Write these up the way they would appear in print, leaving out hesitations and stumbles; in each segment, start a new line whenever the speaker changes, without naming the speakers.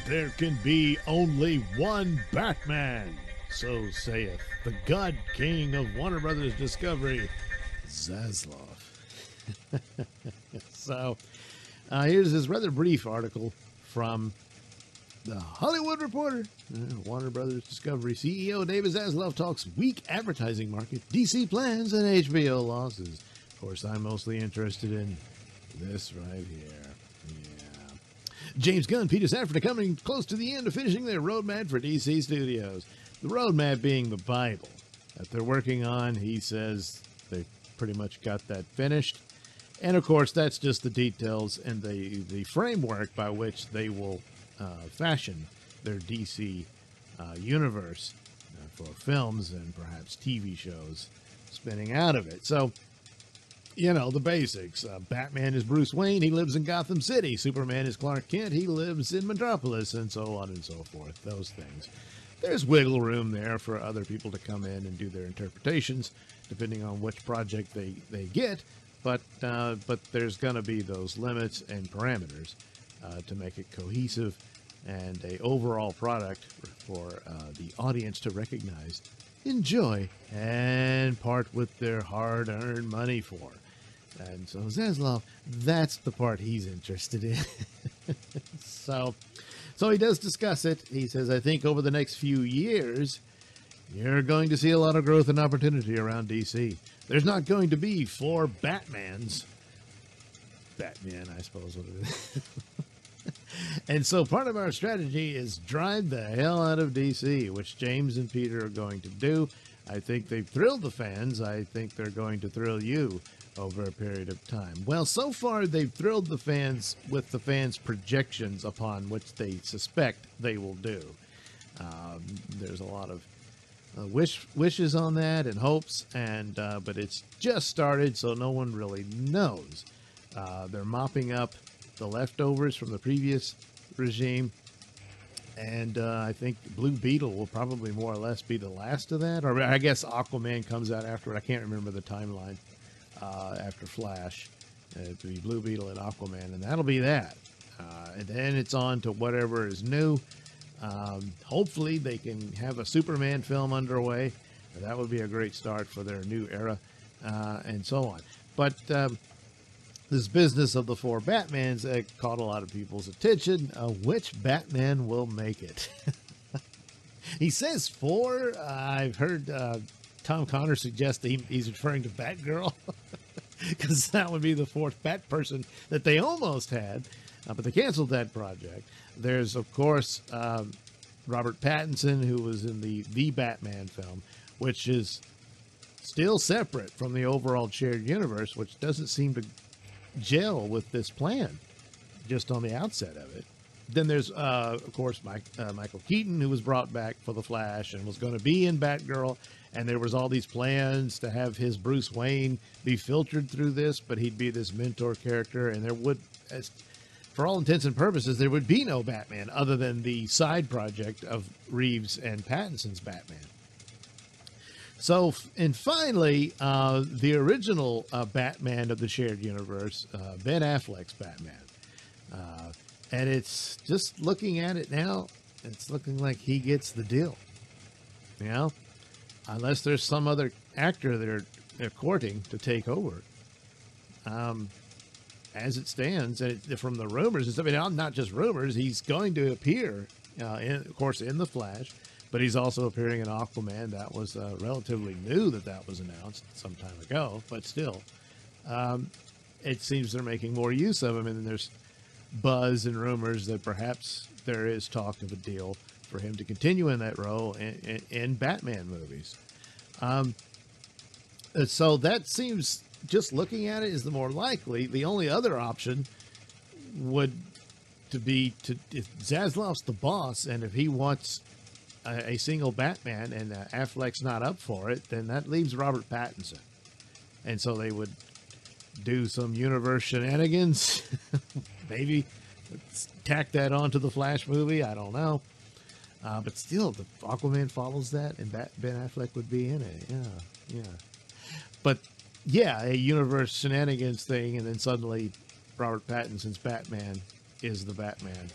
There can be only one Batman, so saith the God King of Warner Brothers Discovery, Zaslav. So, here's this rather brief article from the Hollywood Reporter. Warner Brothers Discovery CEO David Zaslav talks weak advertising market, DC plans, and HBO losses. Of course, I'm mostly interested in this right here. Yeah. James Gunn, Peter Safran are coming close to the end of finishing their roadmap for DC Studios. The roadmap being the Bible that they're working on. He says they've pretty much got that finished. And of course, that's just the details and the framework by which they will fashion their DC universe for films and perhaps TV shows spinning out of it. So, you know, the basics. Batman is Bruce Wayne. He lives in Gotham City. Superman is Clark Kent. He lives in Metropolis, and so on and so forth. Those things. There's wiggle room there for other people to come in and do their interpretations, depending on which project they get. But there's going to be those limits and parameters to make it cohesive and a overall product for the audience to recognize, enjoy, and part with their hard-earned money for. And so Zaslav, that's the part he's interested in. So he does discuss it. He says, I think over the next few years, you're going to see a lot of growth and opportunity around DC. There's not going to be 4 Batmans. Batman, I suppose what it is. And so part of our strategy is drive the hell out of DC, which James and Peter are going to do. I think they've thrilled the fans. I think they're going to thrill you over a period of time. Well, so far they've thrilled the fans with the fans' projections upon which they suspect they will do. There's a lot of wishes on that and hopes, and but it's just started, so no one really knows. They're mopping up the leftovers from the previous regime, and I think Blue Beetle will probably more or less be the last of that, or I guess Aquaman comes out after it. I can't remember the timeline after Flash. To be Blue Beetle and Aquaman, and that'll be that. And then it's on to whatever is new. Hopefully they can have a Superman film underway. That would be a great start for their new era, and so on. But this business of the 4 Batmans caught a lot of people's attention. Which Batman will make it? He says 4. I've heard Tom Connor suggest that he's referring to Batgirl, because that would be the 4th Bat person that they almost had, but they canceled that project. There's, of course, Robert Pattinson, who was in the Batman film, which is still separate from the overall shared universe, which doesn't seem to gel with this plan just on the outset of it. Then there's, of course, Michael Keaton, who was brought back for The Flash and was going to be in Batgirl. And there was all these plans to have his Bruce Wayne be filtered through this, but he'd be this mentor character. And there would, for all intents and purposes, there would be no Batman other than the side project of Reeves and Pattinson's Batman. So, and finally, the original Batman of the shared universe, Ben Affleck's Batman. And it's just looking at it now, it's looking like he gets the deal. You know, unless there's some other actor they're courting to take over. As it stands, and from the rumors, I mean, not just rumors, he's going to appear, of course, in The Flash, but he's also appearing in Aquaman. That was relatively new that was announced some time ago, but still, it seems they're making more use of him, and there's buzz and rumors that perhaps there is talk of a deal for him to continue in that role in Batman movies. So that seems, just looking at it, is the more likely. The only other option would to be if Zaslav's the boss, and if he wants a single Batman and Affleck's not up for it, then that leaves Robert Pattinson. And so they would do some universe shenanigans, maybe tack that onto the Flash movie. I don't know. But still, the Aquaman follows that, and Ben Affleck would be in it. Yeah. But yeah, a universe shenanigans thing, and then suddenly Robert Pattinson's Batman is the Batman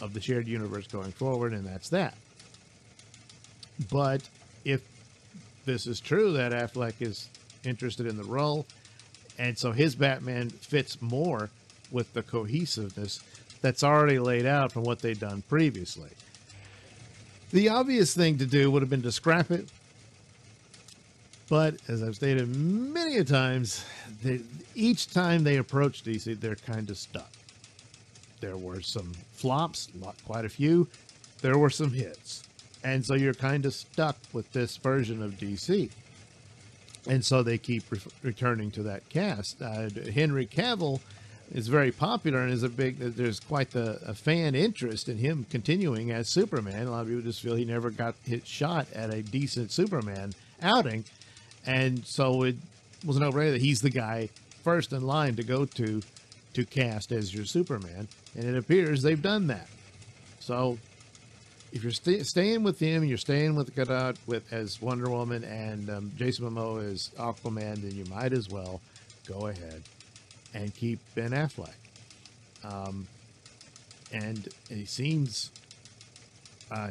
of the shared universe going forward, and that's that. But if this is true, that Affleck is interested in the role, and so his Batman fits more with the cohesiveness that's already laid out from what they've done previously. The obvious thing to do would have been to scrap it, but as I've stated many a times, each time they approach DC, they're kind of stuck. There were some flops, quite a few. There were some hits. And so you're kind of stuck with this version of DC. And so they keep returning to that cast. Henry Cavill is very popular and there's quite a fan interest in him continuing as Superman. A lot of people just feel he never got his shot at a decent Superman outing. And so it was an no-brainer that he's the guy first in line to go to cast as your Superman. And it appears they've done that. So if you're staying with him, you're staying with Gadot as Wonder Woman and Jason Momoa as Aquaman, then you might as well go ahead and keep Ben Affleck. And he seems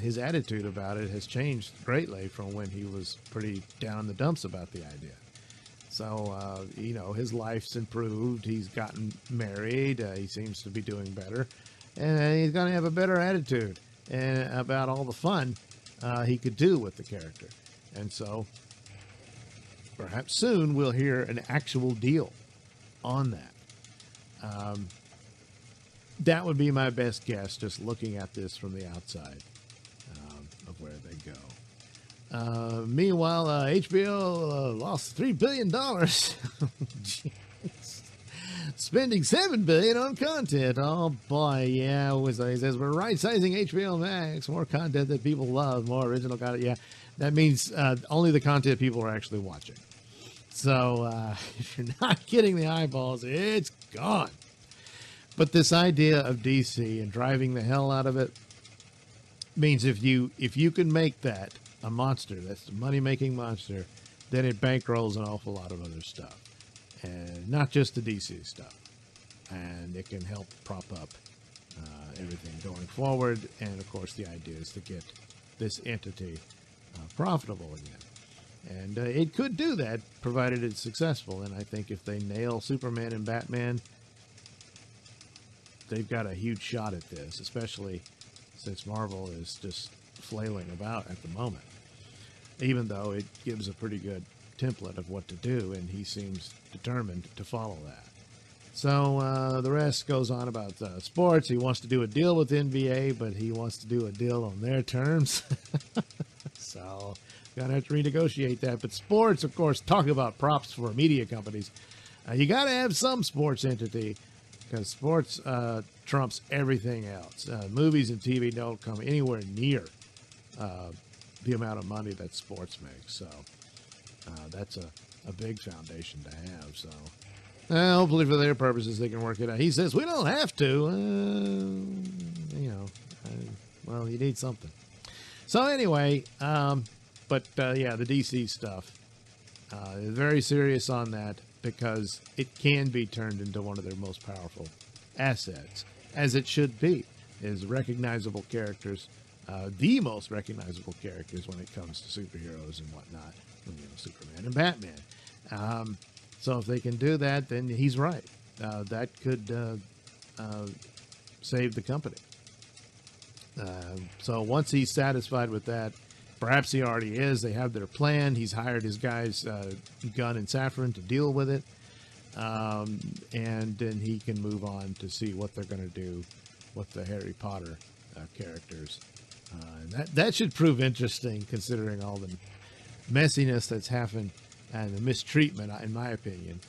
his attitude about it has changed greatly from when he was pretty down in the dumps about the idea. So, his life's improved. He's gotten married. He seems to be doing better. And he's going to have a better attitude about all the fun he could do with the character. And so perhaps soon we'll hear an actual deal on that. That would be my best guess, just looking at this from the outside of where they go. Meanwhile, HBO lost $3 billion. Spending $7 billion on content. Oh boy, yeah. He says we're right-sizing HBO Max, more content that people love, more original content. Yeah, that means only the content people are actually watching. So if you're not getting the eyeballs, it's gone. But this idea of DC and driving the hell out of it means if you can make that a monster, that's a money-making monster, then it bankrolls an awful lot of other stuff. And not just the DC stuff. And it can help prop up everything going forward. And, of course, the idea is to get this entity profitable again. And it could do that, provided it's successful. And I think if they nail Superman and Batman, they've got a huge shot at this, especially since Marvel is just flailing about at the moment. Even though it gives a pretty good template of what to do, and he seems determined to follow that. So the rest goes on about sports. He wants to do a deal with NBA, but he wants to do a deal on their terms. So gonna have to renegotiate that. But sports, of course, talking about props for media companies, you got to have some sports entity because sports trumps everything else. Movies and TV don't come anywhere near the amount of money that sports makes. So that's a big foundation to have. So hopefully for their purposes they can work it out. He says we don't have to. Well, you need something. So anyway, yeah, the DC stuff is very serious on that because it can be turned into one of their most powerful assets, as it should be, is recognizable characters, the most recognizable characters when it comes to superheroes and whatnot, Superman and Batman. So if they can do that, then he's right. That could save the company. So once he's satisfied with that, perhaps he already is. They have their plan. He's hired his guys, Gunn and Safran, to deal with it. And then he can move on to see what they're going to do with the Harry Potter characters. That should prove interesting, considering all the messiness that's happened and the mistreatment, in my opinion,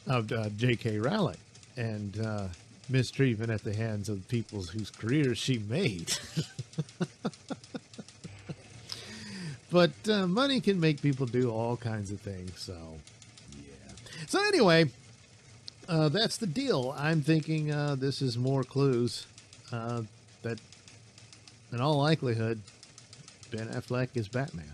of J.K. Rowling and mistreatment at the hands of people whose careers she made. But money can make people do all kinds of things, so yeah. So anyway, that's the deal. I'm thinking this is more clues that, in all likelihood, Ben Affleck is Batman.